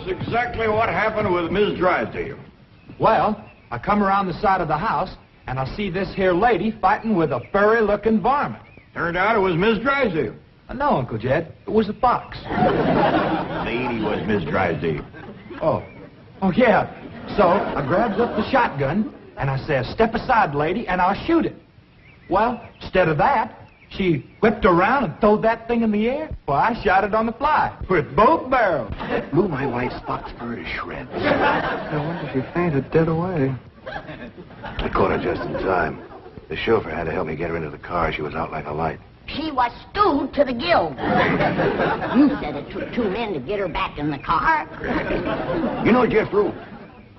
us exactly what happened with Miss Drysdale. Well, I come around the side of the house, and I see this here lady fighting with a furry-looking varmint. Turned out it was Miss Drysdale. No, Uncle Jed. It was a fox. Lady was Miss Drysdale. Oh, yeah. So I grabs up the shotgun, and I says, "Step aside, lady, and I'll shoot it." Well, instead of that, she whipped around and throwed that thing in the air. Well, I shot it on the fly with both barrels. Blew my wife's fox fur to shreds. I wonder if she fainted dead away. I caught her just in time. The chauffeur had to help me get her into the car. She was out like a light. She was stewed to the gills. You said it took 2 men to get her back in the car. You know, Jethro,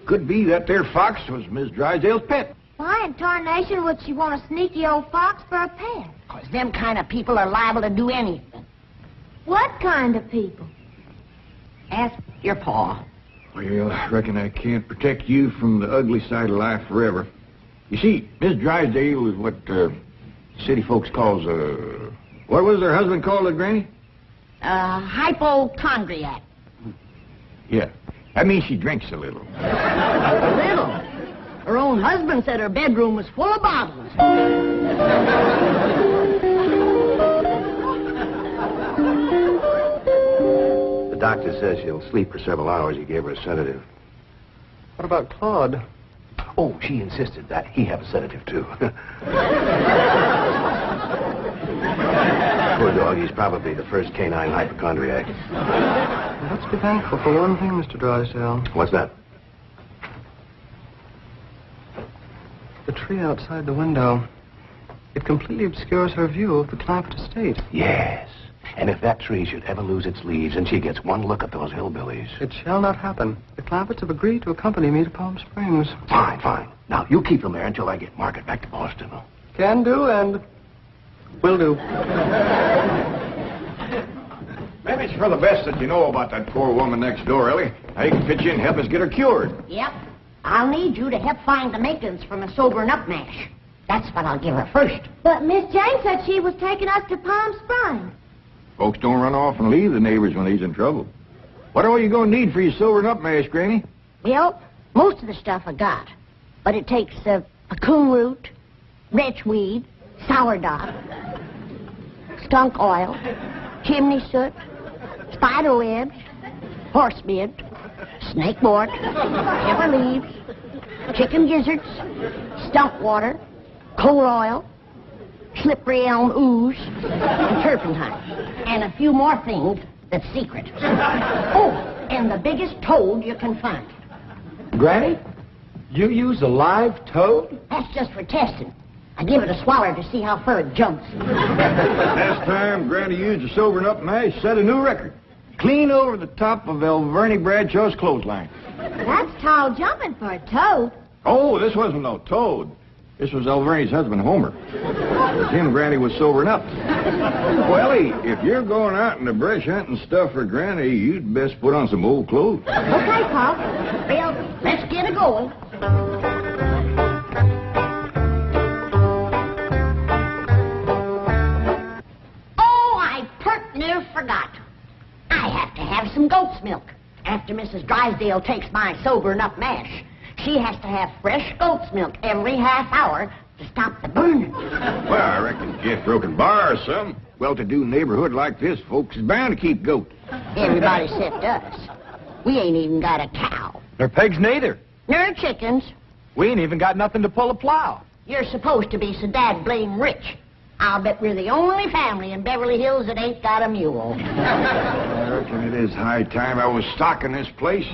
could be that there fox was Miss Drysdale's pet. Why in tarnation would she want a sneaky old fox for a pet? 'Cause them kind of people are liable to do anything. What kind of people? Ask your pa. Well, I reckon I can't protect you from the ugly side of life forever. You see, Miss Drysdale was what city folks calls what was her husband called it, Granny? Hypochondriac. Yeah. That means she drinks a little. A little. Her own husband said her bedroom was full of bottles. The doctor says she'll sleep for several hours. He gave her a sedative. What about Claude? Oh, she insisted that he have a sedative, too. Poor dog, he's probably the first canine hypochondriac. Well, let's be thankful for one thing, Mr. Drysdale. What's that? The tree outside the window. It completely obscures her view of the Clampett estate. Yes. And if that tree should ever lose its leaves and she gets one look at those hillbillies... It shall not happen. The Clampetts have agreed to accompany me to Palm Springs. Fine, fine. Now, you keep them there until I get Margaret back to Boston. Can do and will do. Maybe it's for the best that you know about that poor woman next door, Ellie. Now you can pitch in and help us get her cured. Yep. I'll need you to help find the makings from a sobering up mash. That's what I'll give her first. But Miss Jane said she was taking us to Palm Springs. Folks don't run off and leave the neighbors when he's in trouble. What are you going to need for your sobering up mash, Granny? Well, most of the stuff I got. But it takes a coon root, wretchweed, sourdough, skunk oil, chimney soot, spider webs, horsebeard, snake bort, pepper leaves, chicken gizzards, stump water, coal oil, slippery elm ooze, and turpentine, and a few more things that's secret. Oh, and the biggest toad you can find. Granny, you use a live toad? That's just for testing. I give it a swaller to see how far it jumps. Last time Granny used a sobering up mash, set a new record. Clean over the top of Alverny Bradshaw's clothesline. That's tall jumping for a toad. Oh, this wasn't no toad. This was Alverny's husband, Homer. It was him Granny was sobering up. Well, Ellie, if you're going out in the brush hunting stuff for Granny, you'd best put on some old clothes. Okay, Pop. Well, let's get it going. Oh, I pert near forgot. I have to have some goat's milk. After Mrs. Drysdale takes my sobering up mash, she has to have fresh goat's milk every half hour to stop the burning. Well, I reckon Jethro can borrow some. Well-to-do neighborhood like this, folks is bound to keep goats. Everybody except us. We ain't even got a cow. Nor pigs neither. Nor chickens. We ain't even got nothing to pull a plow. You're supposed to be so dad blame rich. I'll bet we're the only family in Beverly Hills that ain't got a mule. I reckon it is high time I was stocking this place.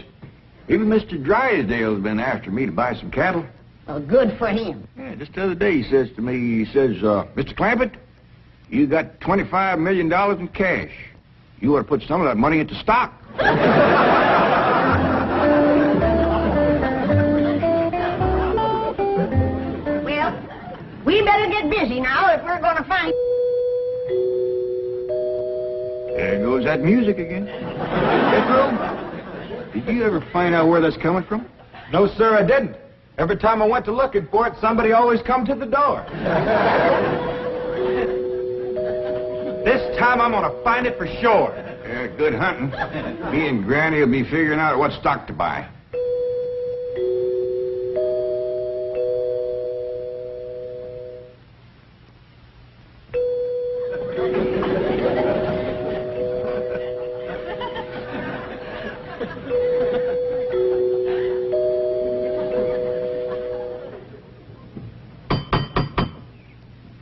Even Mr. Drysdale's been after me to buy some cattle. Well, good for him. Yeah, just the other day he says to me, Mr. Clampett, you got $25 million in cash. You ought to put some of that money into stock. Well, we better get busy now if we're going to find... There goes that music again. Jethro, did you ever find out where that's coming from? No, sir, I didn't. Every time I went to looking for it, somebody always come to the door. This time I'm gonna find it for sure. Yeah, good hunting. Me and Granny will be figuring out what stock to buy.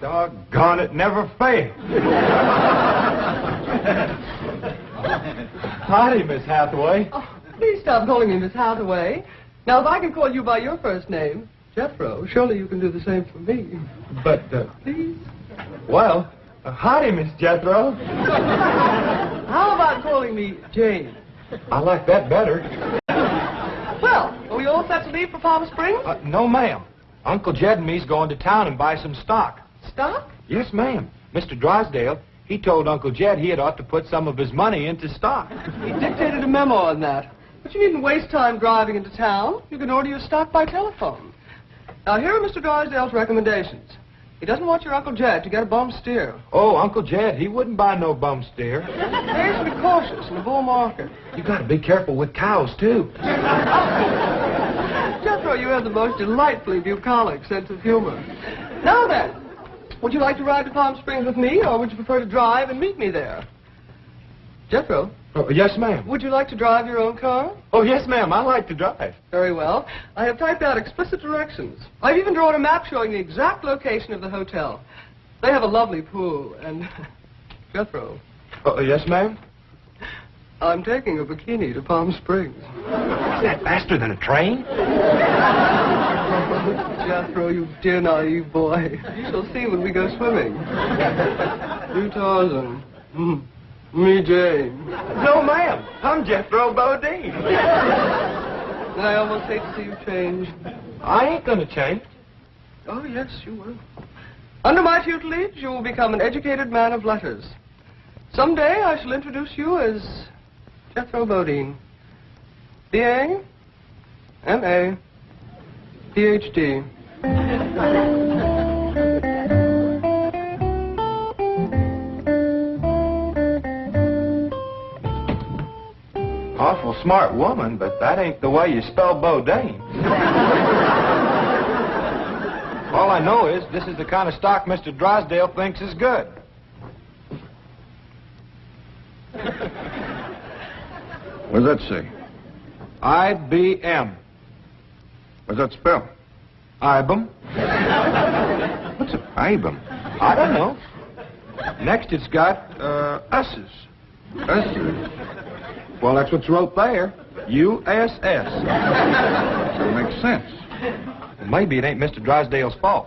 Doggone it, never failed. Howdy, Miss Hathaway. Oh, please stop calling me Miss Hathaway. Now, if I can call you by your first name, Jethro, surely you can do the same for me. But, Please? well, howdy, Miss Jethro. How about calling me Jane? I like that better. Well, are we all set to leave for Palm Springs? No, ma'am. Uncle Jed and me's going to town and buy some stock. Stock? Yes, ma'am. Mr. Drysdale, he told Uncle Jed he had ought to put some of his money into stock. He dictated a memo on that. But you needn't waste time driving into town. You can order your stock by telephone. Now, here are Mr. Drysdale's recommendations. He doesn't want your Uncle Jed to get a bum steer. Oh, Uncle Jed, he wouldn't buy no bum steer. Bears be cautious in the bull market. You got to be careful with cows, too. Jethro, you have the most delightfully bucolic sense of humor. Now then, would you like to ride to Palm Springs with me, or would you prefer to drive and meet me there? Jethro, Oh, yes, ma'am. would you like to drive your own car? Oh, yes, ma'am. I like to drive. Very well. I have typed out explicit directions. I've even drawn a map showing the exact location of the hotel. They have a lovely pool, and... Jethro, Oh, yes, ma'am. I'm taking a bikini to Palm Springs. Is that faster than a train? Jethro, you dear naive boy. You shall see when we go swimming. You Tarzan. Me Jane. No, ma'am. I'm Jethro Bodine. I almost hate to see you change. I ain't gonna change. Oh, yes, you will. Under my tutelage, you will become an educated man of letters. Someday I shall introduce you as Jethro Bodine. B.A., M.A., Ph.D. Awful smart woman, but that ain't the way you spell Bodine. All I know is this is the kind of stock Mr. Drysdale thinks is good. What does that say? IBM. What's that spell? IBM. What's an IBM? I don't know. Next it's got, S's. S's. Well, that's what's wrote there. USS. That makes sense. Maybe it ain't Mr. Drysdale's fault.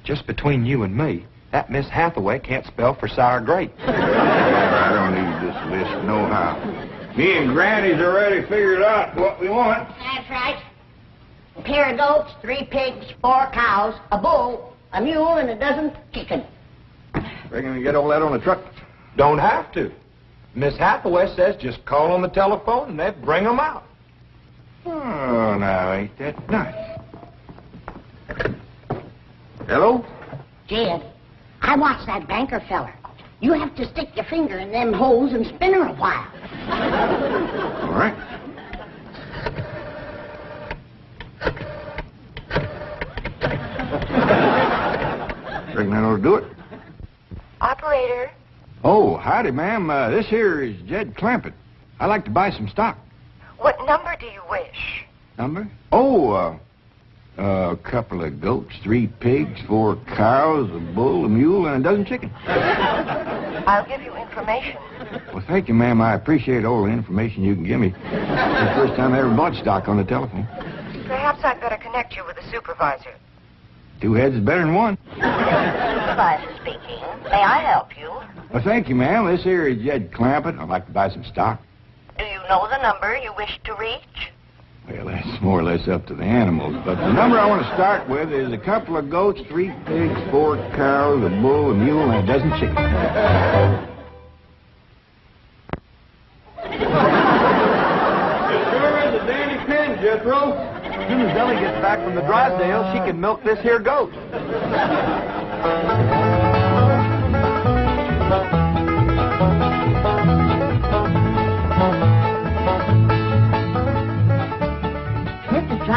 Just between you and me, that Miss Hathaway can't spell for sour grape. I don't need this list nohow. Me and Granny's already figured out what we want. That's right. A pair of goats, 3 pigs, 4 cows, a bull, a mule, and a dozen chickens. Reckon we get all that on the truck? Don't have to. Miss Hathaway says just call on the telephone and they'd bring 'em out. Oh, now, ain't that nice? Hello? Jed, I watched that banker feller. You have to stick your finger in them holes and spin her a while. All right. Reckon that ought to do it. Operator. Oh, howdy, ma'am. This here is Jed Clampett. I'd like to buy some stock. What number do you wish? Number? Oh, a couple of goats, 3 pigs, 4 cows, a bull, a mule, and a dozen chickens. I'll give you information. Well, thank you, ma'am. I appreciate all the information you can give me. It's the first time I ever bought stock on the telephone. Perhaps I'd better connect you with a supervisor. 2 heads is better than 1. Supervisor speaking. May I help you? Well, thank you, ma'am. This here is Jed Clampett. I'd like to buy some stock. Do you know the number you wish to reach? Well, that's more or less up to the animals. But the number I want to start with is a couple of goats, 3 pigs, 4 cows, a bull, a mule, and a dozen chickens. It sure is a dandy pen, Jethro. As soon as Ellie gets back from the Drysdale, she can milk this here goat.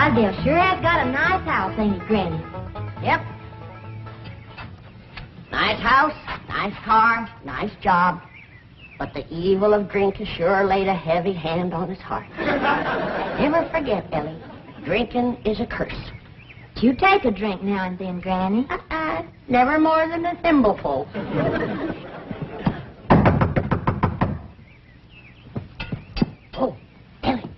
Drysdale sure has got a nice house, ain't he, Granny? Yep. Nice house, nice car, nice job. But the evil of drink has sure laid a heavy hand on his heart. Never forget, Ellie, drinking is a curse. You take a drink now and then, Granny. Never more than a thimbleful. Oh, Ellie,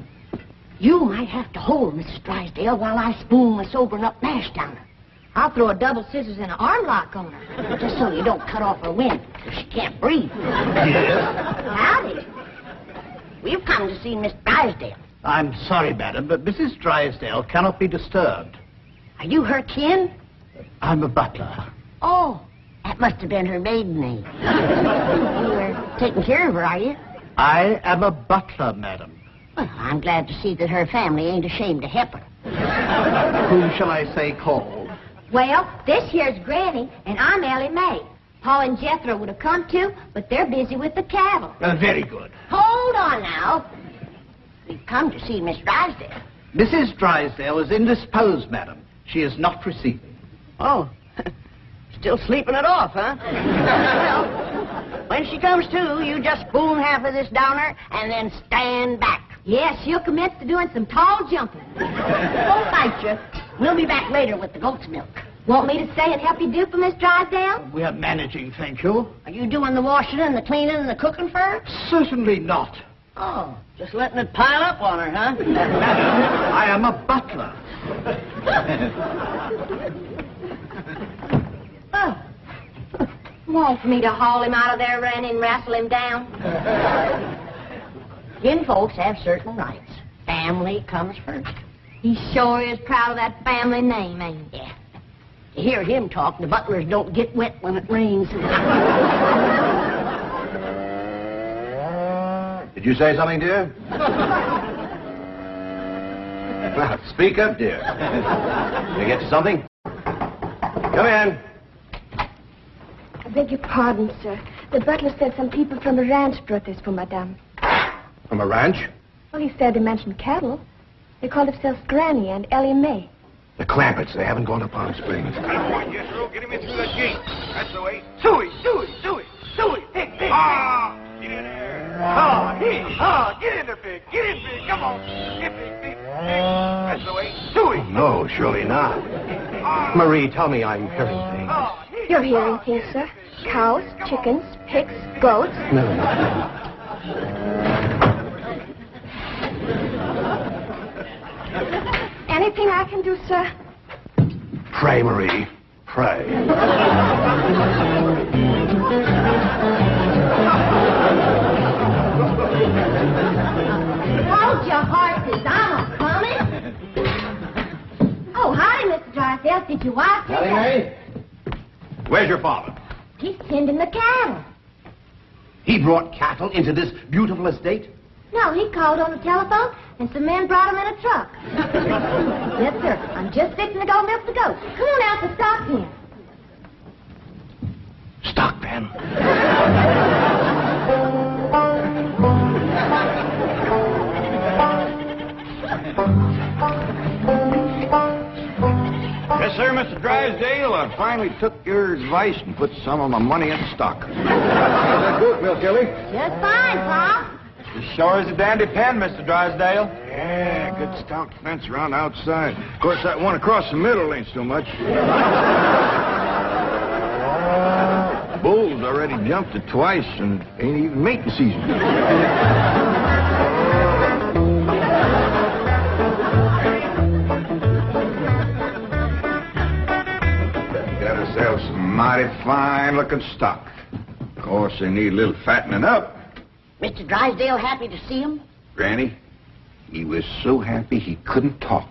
you might have to hold Mrs. Drysdale while I spoon my sobering up mash down her. I'll throw a double scissors and an arm lock on her. Just so you don't cut off her wind, so she can't breathe. Howdy. We've come to see Miss Drysdale. I'm sorry, madam, but Mrs. Drysdale cannot be disturbed. Are you her kin? I'm a butler. Oh, that must have been her maiden name. You were taking care of her, are you? I am a butler, madam. Well, I'm glad to see that her family ain't ashamed to help her. Whom shall I say called? Well, this here's Granny, and I'm Ellie Mae. Paul and Jethro would have come too, but they're busy with the cattle. Very good. Hold on now. We've come to see Miss Drysdale. Mrs. Drysdale is indisposed, madam. She is not receiving. Oh, still sleeping it off, huh? Well, when she comes to, you just spoon half of this down her and then stand back. Yes, she'll commence to doing some tall jumping. Don't fight you. We'll be back later with the goat's milk. Want me to stay and help you dupe, Miss Drysdale? We are managing, thank you. Are you doing the washing and the cleaning and the cooking for her? Certainly not. Oh, just letting it pile up on her, huh? Madam, I am a butler. Oh. Want me to haul him out of there, Randy, and wrestle him down? Kin folks have certain rights. Family comes first. He sure is proud of that family name, ain't he? Yeah. To hear him talk, the butlers don't get wet when it rains. Did you say something, dear? Well, speak up, dear. Did I get you something? Come in. I beg your pardon, sir. The butler said some people from the ranch brought this for Madame. From a ranch? Well, he said they mentioned cattle. They call themselves Granny and Ellie Mae. The Clampetts. They haven't gone to Palm Springs. Come on, Jethro. Get him in through that gate. That's the way. Suey. Hey, hey. Ah! Get in there. Get in there, pig. Get in, pig. Come on. Get pig. That's the way. Suey. No, surely not. Marie, tell me I'm hearing things. You're hearing things, sir. Cows, chickens, pigs, goats. No. Anything I can do, sir? Pray, Marie. Pray. Hold your horses, I'm a-coming. Oh, howdy, Mr. Drysdale. Did your wife say that? Where's your father? He's tending the cattle. He brought cattle into this beautiful estate? No, he called on the telephone, and some men brought him in a truck. Yes, sir. I'm just fixing to go milk the goats. Come on out to stock pen. Stock pen. Yes, sir, Mr. Drysdale. I finally took your advice and put some of my money in stock. How's that goat milk, Ellie? Just fine, Pa. It sure is a dandy pen, Mr. Drysdale. Yeah, good stout fence around outside. Of course, that one across the middle ain't so much. Bulls already jumped it twice and ain't even mating season. Got ourselves some mighty fine-looking stock. Of course, they need a little fattening up. Mr. Drysdale happy to see him? Granny, he was so happy he couldn't talk.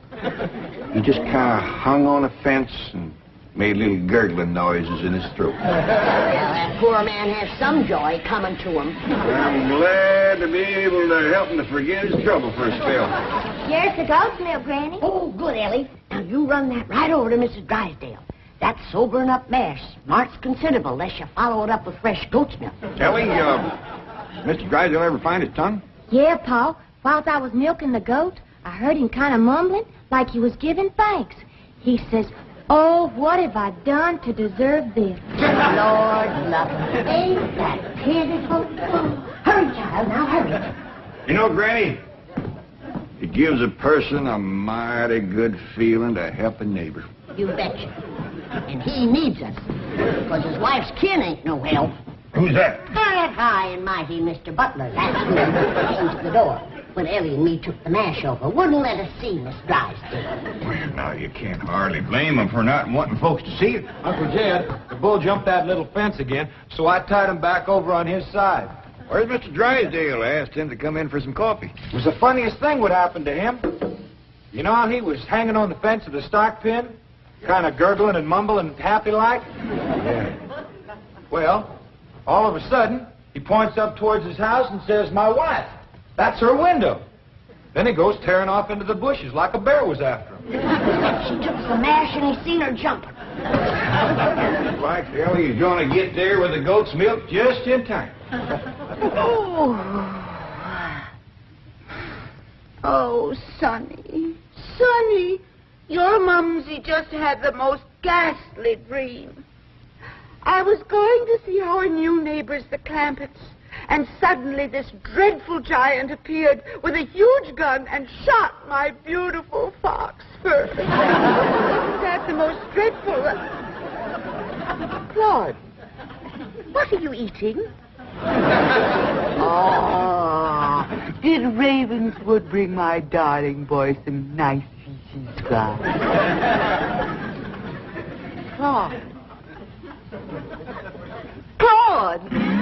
He just kind of hung on a fence and made little gurgling noises in his throat. Well, that poor man has some joy coming to him. I'm glad to be able to help him to forget his trouble for a spell. Here's the goat's milk, Granny. Oh, good, Ellie. Now, you run that right over to Mrs. Drysdale. That sobering up mash smarts considerable unless you follow it up with fresh goat's milk. Ellie, Mr. Drysdale ever find his tongue? Yeah, Pa. Whilst I was milking the goat, I heard him kind of mumbling, like he was giving thanks. He says, "Oh, what have I done to deserve this?" Lord love him. Ain't that pitiful? Hurry, child, now hurry. You know, Granny, it gives a person a mighty good feeling to help a neighbor. You betcha. And he needs us, because his wife's kin ain't no help. Who's that? That high and mighty Mr. Butler. That's who came to the door when Ellie and me took the mash over. Wouldn't let us see Miss Drysdale. Now, you can't hardly blame him for not wanting folks to see it. Uncle Jed, the bull jumped that little fence again, so I tied him back over on his side. Where's Mr. Drysdale? I asked him to come in for some coffee. It was the funniest thing would happen to him. You know how he was hanging on the fence of the stock pen, kind of gurgling and mumbling happy-like? Yeah. Well, all of a sudden, he points up towards his house and says, "My wife. That's her window." Then he goes tearing off into the bushes like a bear was after him. She took some mash and he seen her jumping. Like hell, he's going to get there with the goat's milk just in time. Oh, Sonny, Sonny, your mumsy just had the most ghastly dream. I was going to see our new neighbors, the Clampetts, and suddenly this dreadful giant appeared with a huge gun and shot my beautiful fox fur. Isn't that the most dreadful... Claude, what are you eating? Oh, did Ravenswood bring my darling boy some nice feces, Claude? Claude. Claude! Marie,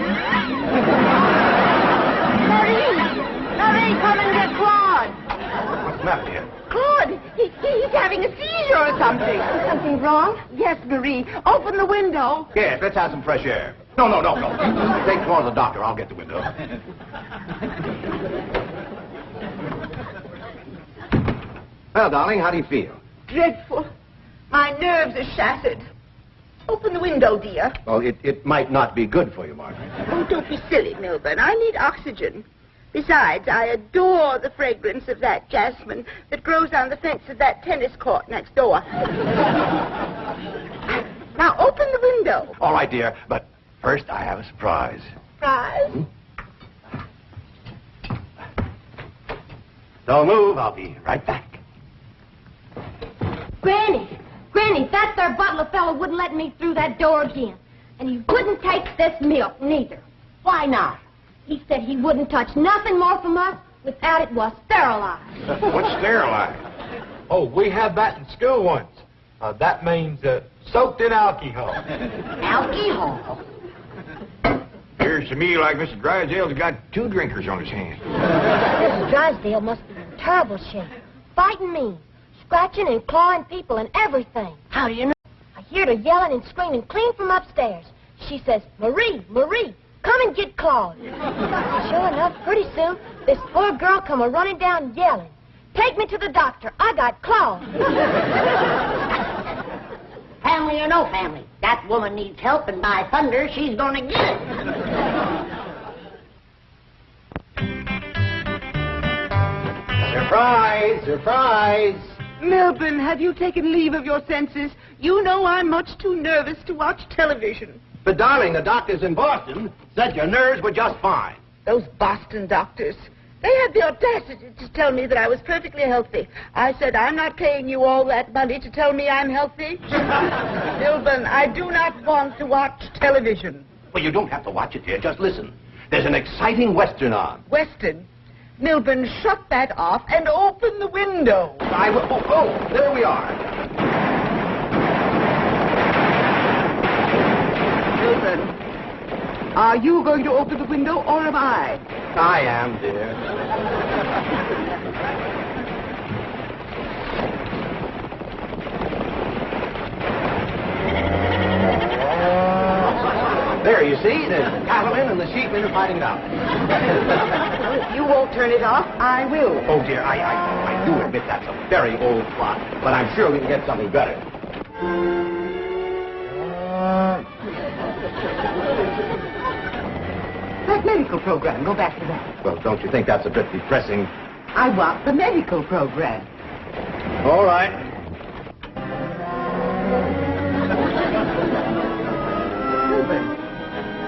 come and get Claude. What's the matter, dear? Claude, he's having a seizure or something. Something wrong? Yes, Marie, open the window. Yes, let's have some fresh air. No. Take Claude to the doctor. I'll get the window. Well, darling, how do you feel? Dreadful. My nerves are shattered. Open the window, dear. Well, it might not be good for you, Margaret. Oh, don't be silly, Milburn. I need oxygen. Besides, I adore the fragrance of that jasmine that grows on the fence of that tennis court next door. Now, open the window. All right, dear, but first I have a surprise. Surprise? Don't move. I'll be right back. Granny, that there butler fellow wouldn't let me through that door again. And he wouldn't take this milk, neither. Why not? He said he wouldn't touch nothing more from us without it was sterilized. What's sterilized? Oh, we had that in school once. That means soaked in alcohol. Alcohol? Appears to me like Mr. Drysdale's got two drinkers on his hands. Mr. Drysdale must be in terrible shape. Fighting me. Scratching and clawing people and everything. How do you know? I heard her yelling and screaming clean from upstairs. She says, "Marie, come and get Claude." Sure enough, pretty soon, this poor girl come a-running down yelling, "Take me to the doctor. I got Claude." Family or no family, that woman needs help, and by thunder, she's going to get it. Surprise! Surprise! Milburn, have you taken leave of your senses? You know I'm much too nervous to watch television. But, darling, the doctors in Boston said your nerves were just fine. Those Boston doctors. They had the audacity to tell me that I was perfectly healthy. I said, "I'm not paying you all that money to tell me I'm healthy." Milburn, I do not want to watch television. Well, you don't have to watch it, dear. Just listen. There's an exciting Western on. Weston, Milburn, shut that off and open the window. I will. Oh, there we are. Milburn, are you going to open the window or am I? I am, dear. There, you see, the cattlemen and the sheepmen are fighting it out. Well, if you won't turn it off, I will. Oh, dear, I do admit that's a very old plot, but I'm sure we can get something better. That medical program, go back to that. Well, don't you think that's a bit depressing? I want the medical program. All right.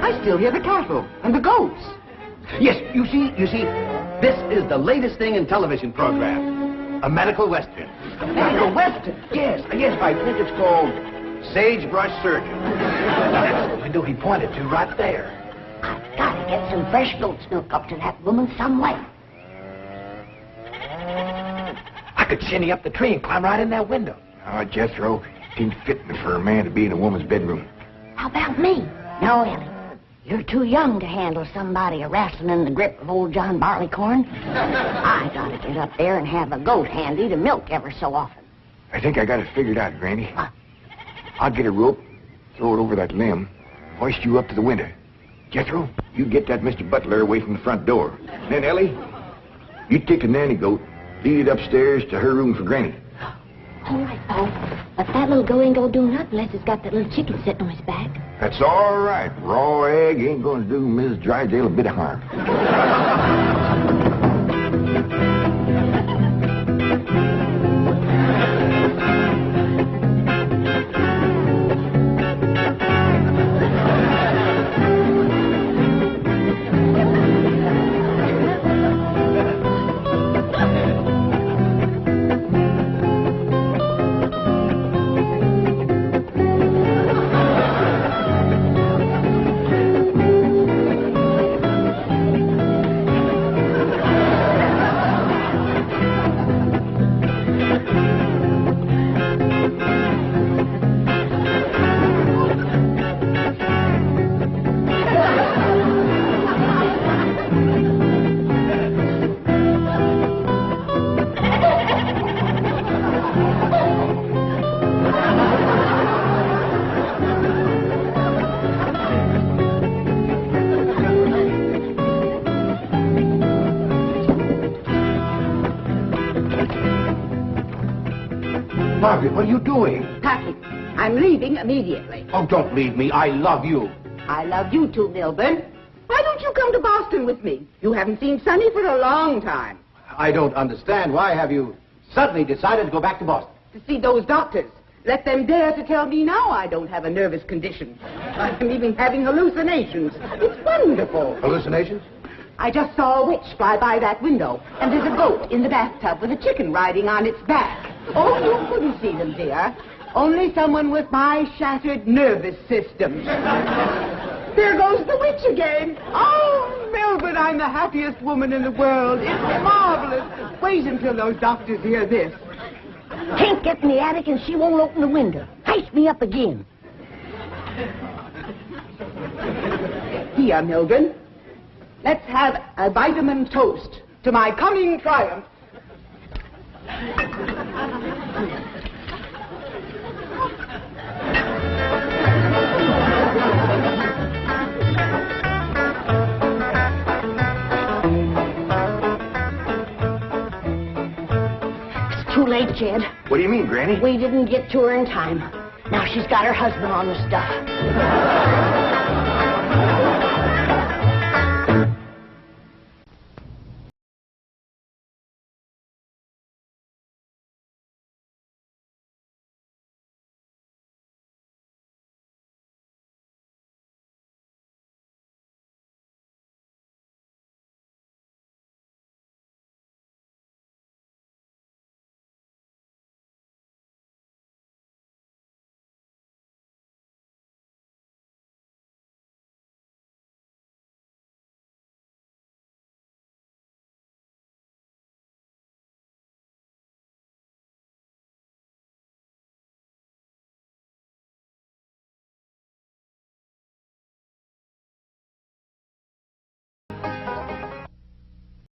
I still hear the cattle and the goats. Yes, you see, this is the latest thing in television program. A medical western. Medical western? Yes, I think it's called Sagebrush Surgeon. That's the window he pointed to right there. I've got to get some fresh goat's milk up to that woman some way. I could shinny up the tree and climb right in that window. Oh, Jethro, it ain't fitting for a man to be in a woman's bedroom. How about me? No, Ellie. You're too young to handle somebody wrestling in the grip of old John Barleycorn. I gotta get up there and have a goat handy to milk ever so often. I think I got it figured out, Granny. What? I'll get a rope, throw it over that limb, hoist you up to the window. Jethro, you get that Mr. Butler away from the front door. Then, Ellie, you take the nanny goat, lead it upstairs to her room for Granny. All right, Pa. But that little goat ain't gonna do nothing unless it's got that little chicken sitting on his back. That's all right. Raw egg ain't gonna do Mrs. Drysdale a bit of harm. Margaret, what are you doing? Patrick, I'm leaving immediately. Oh, don't leave me. I love you. I love you too, Milburn. Why don't you come to Boston with me? You haven't seen Sonny for a long time. I don't understand. Why have you suddenly decided to go back to Boston? To see those doctors. Let them dare to tell me now I don't have a nervous condition. I'm even having hallucinations. It's wonderful. Hallucinations? I just saw a witch fly by that window, and there's a goat in the bathtub with a chicken riding on its back. Oh, you couldn't see them, dear. Only someone with my shattered nervous system. There goes the witch again. Oh, Melvin, I'm the happiest woman in the world. It's marvelous. Wait until those doctors hear this. Can't get in the attic and she won't open the window. Heist me up again. Here, Milburn. Let's have a vitamin toast to my coming triumph. It's too late, Jed. What do you mean, Granny? We didn't get to her in time. Now she's got her husband on the stuff.